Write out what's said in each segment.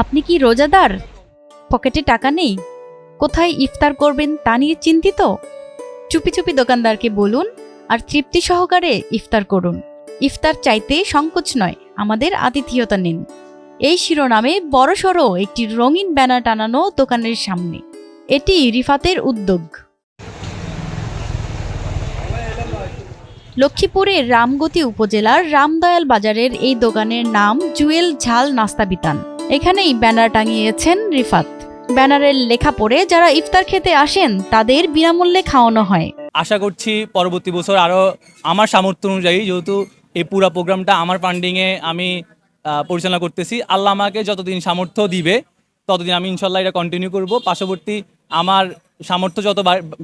আপনি কি রোজাদার? পকেটে টাকা নেই, কোথায় ইফতার করবেন তা নিয়ে চিন্তিত? চুপি চুপি দোকানদারকে বলুন আর তৃপ্তি সহকারে ইফতার করুন। ইফতার চাইতে সংকোচ নয়, আমাদের আতিথেয়তা নিন। এই শিরোনামে বড়সড় একটি রঙিন ব্যানার টানানো দোকানের সামনে। এটি রিফাতের উদ্যোগ। লক্ষ্মীপুরের রামগতি উপজেলার রামদয়াল বাজারের এই দোকানের নাম জুয়েল ঝাল নাস্তা বিতান। এখানেই ব্যানার টাঙিয়েছেন রিফাত। ব্যানারের লেখা পড়ে যারা ইফতার খেতে আসেন তাদের বিনামূল্যে খাওয়ানো হয়। আশা করছি পরবর্তী বছর আরও আমার সামর্থ্য অনুযায়ী, যেহেতু এই পুরো প্রোগ্রামটা আমার ফান্ডিংয়ে আমি পরিচালনা করতেছি, আল্লাহ আমাকে যতদিন সামর্থ্য দিবে ততদিন আমি ইনশাল্লাহ এটা কন্টিনিউ করব। পার্শ্ববর্তী আমার সামর্থ্য যত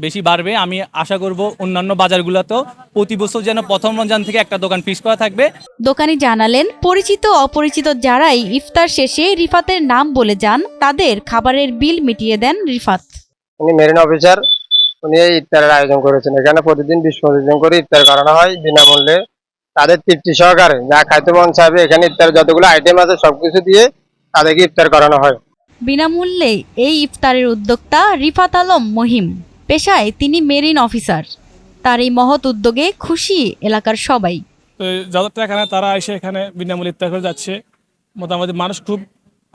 বেশি বাড়বে আমি আশা করব অন্যান্য বাজারগুলোতেও প্রতি বছর যেন প্রথম রমজান থেকে একটা দোকান ফিক্স করা থাকবে। দোকানি জানালেন, পরিচিত অপরিচিত যারাই ইফতার শেষে রিফাতের নাম বলে যান তাদের খাবারের বিল মিটিয়ে দেন রিফাত। উনি মেরিন অফিসার, উনি এই ইফতারের আয়োজন করেছেন। এখানে প্রতিদিন 20-25 জন করে ইফতার করানো হয় বিনামূল্যে। তাদের তৃপ্তি সহকারে যা খাইতে মন চাইবে এখানে ইফতারের যতগুলো আইটেম আছে সবকিছু দিয়ে তাদেরকে ইফতার করানো হয়। বিনামূল্যে এই ইফতারের উদ্যোক্তা রিফাত আলম মহিম। পেশায় তিনি মেরিন অফিসার। তার এই মহৎ উদ্যোগে খুশি এলাকার সবাই। তো যাদের টাকা নেয় তারা এসে এখানে বিনামূল্যে ইফতার করে যাচ্ছে। মোটামুটি মানুষ খুব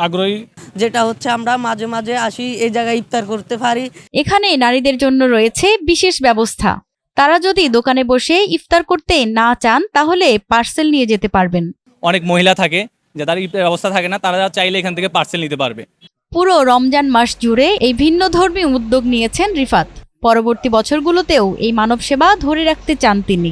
আগ্রহী। যেটা হচ্ছে আমরা মাঝে মাঝে আসি এই জায়গায় ইফতার করতে পারি। এখানে নারীদের জন্য রয়েছে বিশেষ ব্যবস্থা। তারা যদি দোকানে বসে ইফতার করতে না চান তাহলে পার্সেল নিয়ে যেতে পারবেন। অনেক মহিলা থাকে যাদের ইফতার ব্যবস্থা থাকে না, তারা চাইলে এখান থেকে পার্সেল নিতে পারবে। পুরো রমজান মাস জুড়ে এই ভিন্নধর্মী উদ্যোগ নিয়েছেন রিফাত। পরবর্তী বছরগুলোতেও এই মানব সেবা ধরে রাখতে চান তিনি।